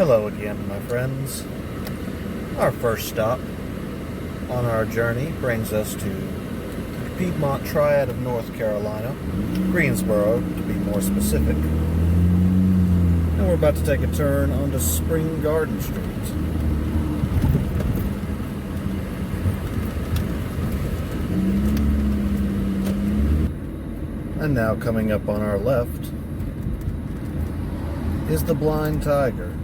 Hello again, my friends. Our first stop on our journey brings us to the Piedmont Triad of North Carolina, Greensboro to be more specific. And we're about to take a turn onto Spring Garden Street. And now coming up on our left is the Blind Tiger.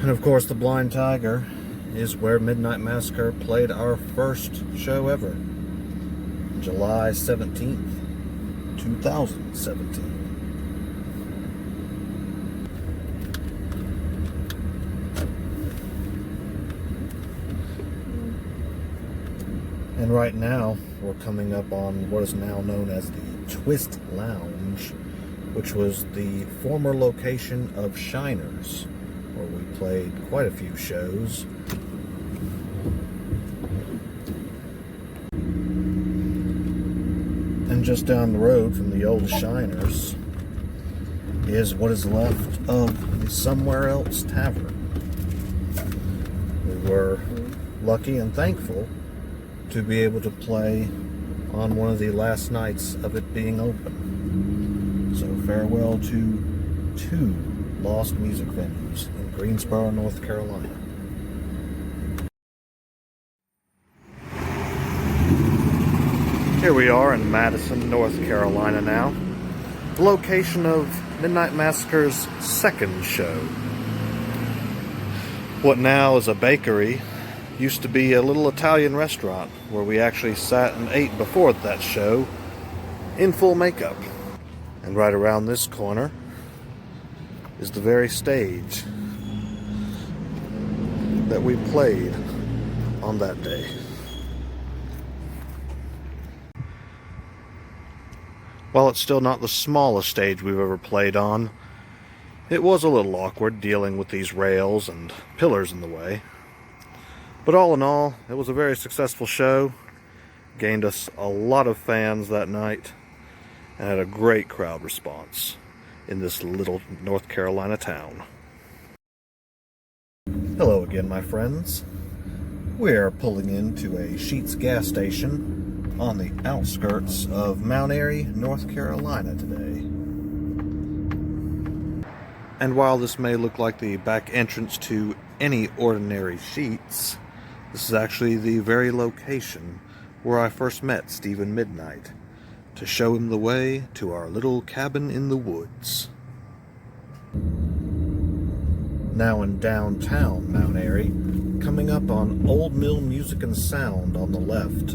And of course, the Blind Tiger is where Midnight Massacre played our first show ever, July 17th, 2017. And right now, we're coming up on what is now known as the Twist Lounge, which was the former location of Shiners, where we played quite a few shows. And just down the road from the old Shiners is what is left of the Somewhere Else Tavern. We were lucky and thankful to be able to play on one of the last nights of it being open. So farewell to two lost music venues in Greensboro, North Carolina. Here we are in Madison, North Carolina now, the location of Midnight Massacre's second show. What now is a bakery used to be a little Italian restaurant where we actually sat and ate before that show in full makeup. And right around this corner is the very stage that we played on that day. While it's still not the smallest stage we've ever played on, it was a little awkward dealing with these rails and pillars in the way. But all in all, it was a very successful show, gained us a lot of fans that night, and had a great crowd response in this little North Carolina town. Hello again, my friends. We're pulling into a Sheetz gas station on the outskirts of Mount Airy, North Carolina today. And while this may look like the back entrance to any ordinary Sheetz, this is actually the very location where I first met Stephen Midnight to show him the way to our little cabin in the woods. Now in downtown Mount Airy, coming up on Old Mill Music and Sound on the left,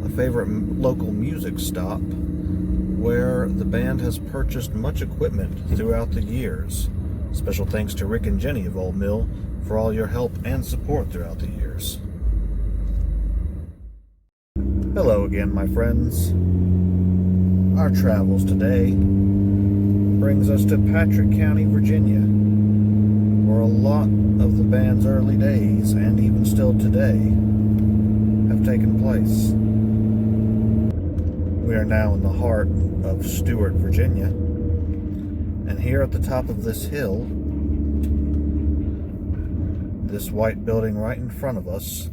a favorite local music stop where the band has purchased much equipment throughout the years. Special thanks to Rick and Jenny of Old Mill for all your help and support throughout the years. Hello again, my friends. Our travels today brings us to Patrick County, Virginia, where a lot of the band's early days, and even still today, have taken place. We are now in the heart of Stuart, Virginia, and here at the top of this hill, this white building right in front of us,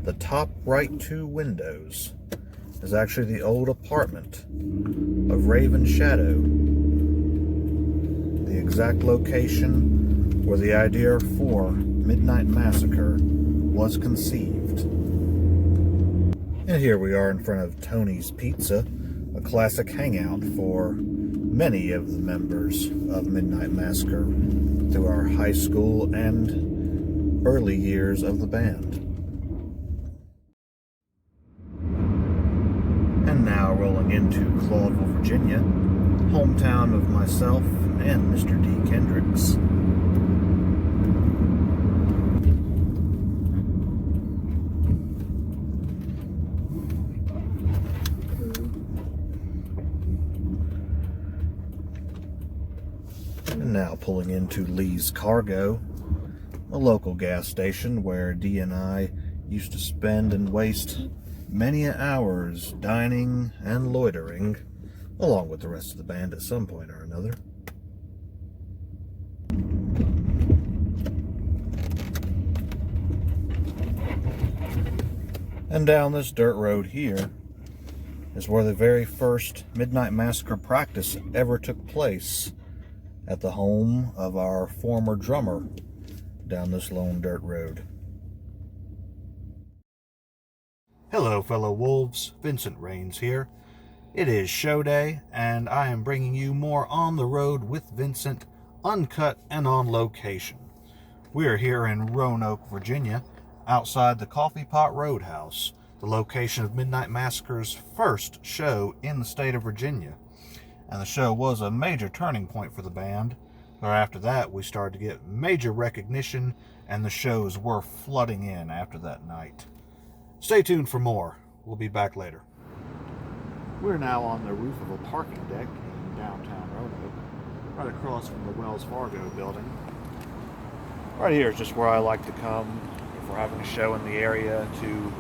the top right two windows, is actually the old apartment of Raven Shadow, the exact location where the idea for Midnight Massacre was conceived. And here we are in front of Tony's Pizza, a classic hangout for many of the members of Midnight Massacre through our high school and early years of the band. And now rolling into Claudeville, Virginia, hometown of myself and Mr. D. Kendricks. And now pulling into Lee's Cargo, a local gas station where D and I used to spend and waste many hours dining and loitering, along with the rest of the band at some point or another. And down this dirt road here is where the very first Midnight Massacre practice ever took place, at the home of our former drummer down this lone dirt road. Hello, fellow wolves. Vincent Rains here. It is show day, and I am bringing you more On the Road with Vincent, uncut and on location. We are here in Roanoke, Virginia, outside the Coffee Pot Roadhouse, the location of Midnight Massacre's first show in the state of Virginia. And the show was a major turning point for the band, where after that we started to get major recognition, and the shows were flooding in after that night. Stay tuned for more. We'll be back later. We're now on the roof of a parking deck in downtown Roanoke, right across from the Wells Fargo building. Right here is just where I like to come if we're having a show in the area, to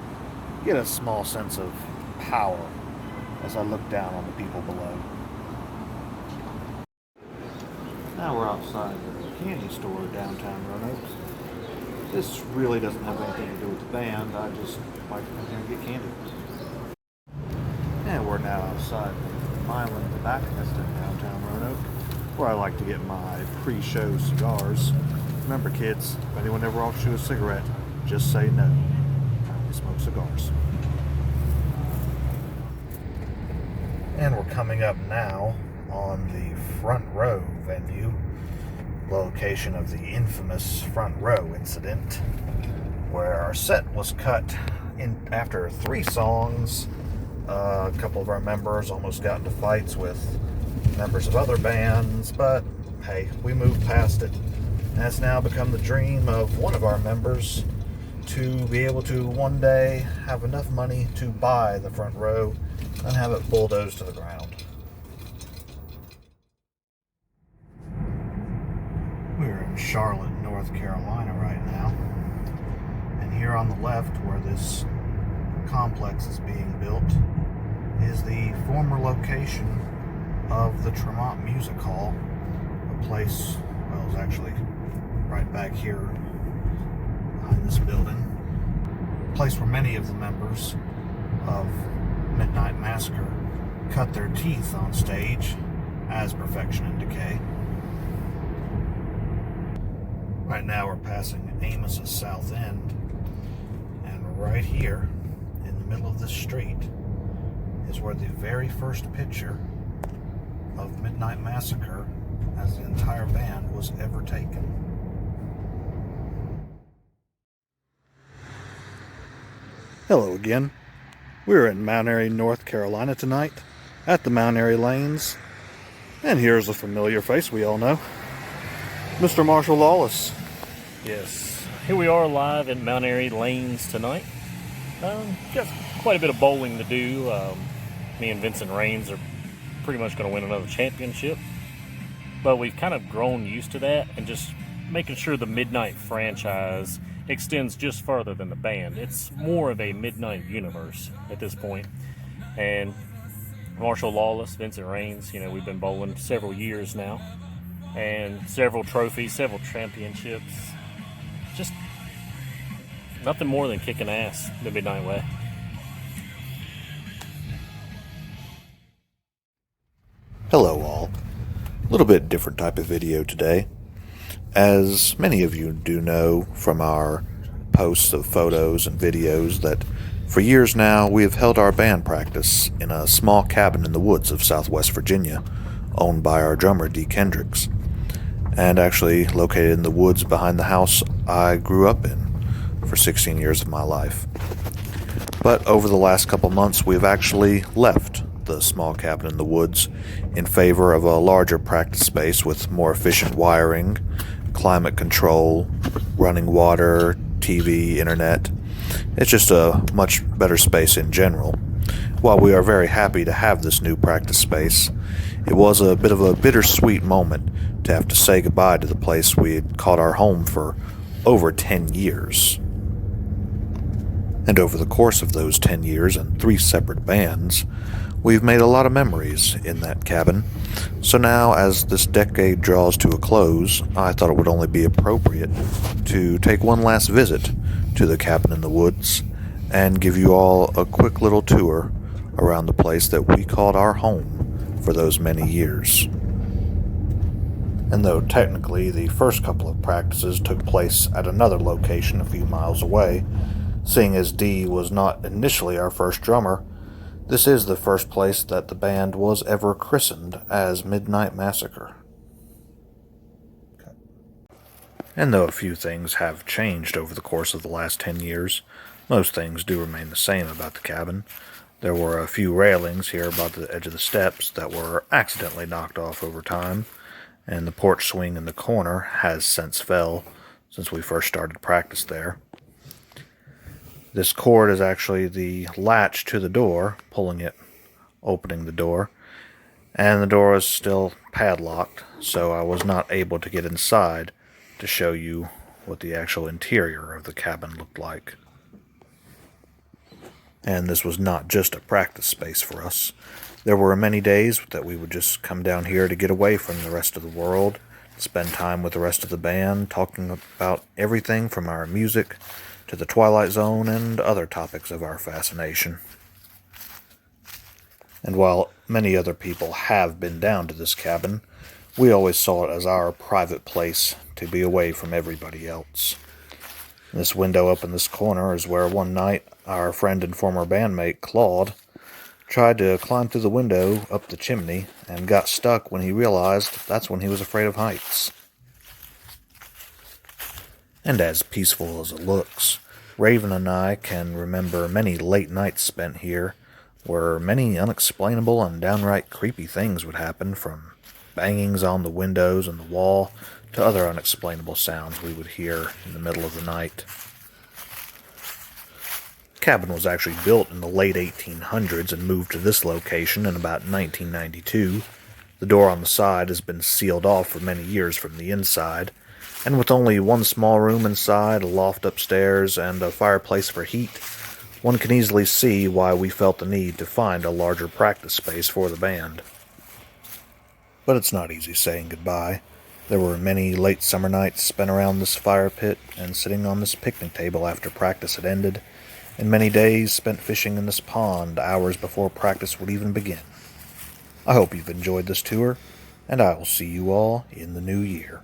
get a small sense of power as I look down on the people below. Now we're outside the candy store downtown Roanoke. This really doesn't have anything to do with the band. I just like to come here and get candy. And we're now outside the Milan Tobacconist in downtown Roanoke, where I like to get my pre-show cigars. Remember, kids, if anyone ever offers you a cigarette, just say no. I only smoke cigars. And we're coming up now on the Front Row venue, location of the infamous Front Row incident, where our set was cut in after 3 songs. A couple of our members almost got into fights with members of other bands, but hey, we moved past it, and it's now become the dream of one of our members to be able to one day have enough money to buy the Front Row and have it bulldozed to the ground. We're in Charlotte, North Carolina right now, and here on the left, where this complex is being built, is the former location of the Tremont Music Hall, a place, well, it was actually right back here behind this building, a place where many of the members of Midnight Massacre cut their teeth on stage as Perfection and Decay. Right now we're passing Amos's South End, and right here in the middle of this street is where the very first picture of Midnight Massacre as the entire band was ever taken. Hello again. We're in Mount Airy, North Carolina tonight at the Mount Airy Lanes, and here's a familiar face we all know, Mr. Marshall Lawless. Yes, here we are live at Mount Airy Lanes tonight. Got quite a bit of bowling to do. Me and Vincent Rains are pretty much going to win another championship, but we've kind of grown used to that and just making sure the Midnight franchise extends just further than the band. It's more of a Midnight universe at this point. And Marshall Lawless, Vincent Rains, we've been bowling several years now, and several trophies, several championships. Just nothing more than kicking ass the Midnight way. Hello all. A little bit different type of video today. As many of you do know from our posts of photos and videos, that for years now we have held our band practice in a small cabin in the woods of Southwest Virginia, owned by our drummer Dee Kendricks, and actually located in the woods behind the house I grew up in for 16 years of my life. But over the last couple months we've actually left the small cabin in the woods in favor of a larger practice space with more efficient wiring, climate control, running water, TV, internet. It's just a much better space in general. While we are very happy to have this new practice space, it was a bit of a bittersweet moment to have to say goodbye to the place we had called our home for over 10 years. And over the course of those 10 years and 3 separate bands, we've made a lot of memories in that cabin. So now, as this decade draws to a close, I thought it would only be appropriate to take one last visit to the cabin in the woods and give you all a quick little tour around the place that we called our home for those many years. And though technically the first couple of practices took place at another location a few miles away, seeing as Dee was not initially our first drummer, this is the first place that the band was ever christened as Midnight Massacre. And though a few things have changed over the course of the last 10 years, most things do remain the same about the cabin. There were a few railings here about the edge of the steps that were accidentally knocked off over time, and the porch swing in the corner has since fell since we first started practice there. This cord is actually the latch to the door, pulling it, opening the door, and the door is still padlocked, so I was not able to get inside to show you what the actual interior of the cabin looked like. And this was not just a practice space for us. There were many days that we would just come down here to get away from the rest of the world, spend time with the rest of the band, talking about everything from our music to the Twilight Zone and other topics of our fascination. And while many other people have been down to this cabin, we always saw it as our private place to be away from everybody else. This window up in this corner is where one night our friend and former bandmate, Claude, tried to climb through the window up the chimney and got stuck when he realized that's when he was afraid of heights. And as peaceful as it looks, Raven and I can remember many late nights spent here where many unexplainable and downright creepy things would happen, from bangings on the windows and the wall to other unexplainable sounds we would hear in the middle of the night. The cabin was actually built in the late 1800s and moved to this location in about 1992. The door on the side has been sealed off for many years from the inside, and with only one small room inside, a loft upstairs, and a fireplace for heat, one can easily see why we felt the need to find a larger practice space for the band. But it's not easy saying goodbye. There were many late summer nights spent around this fire pit and sitting on this picnic table after practice had ended, and many days spent fishing in this pond hours before practice would even begin. I hope you've enjoyed this tour, and I will see you all in the new year.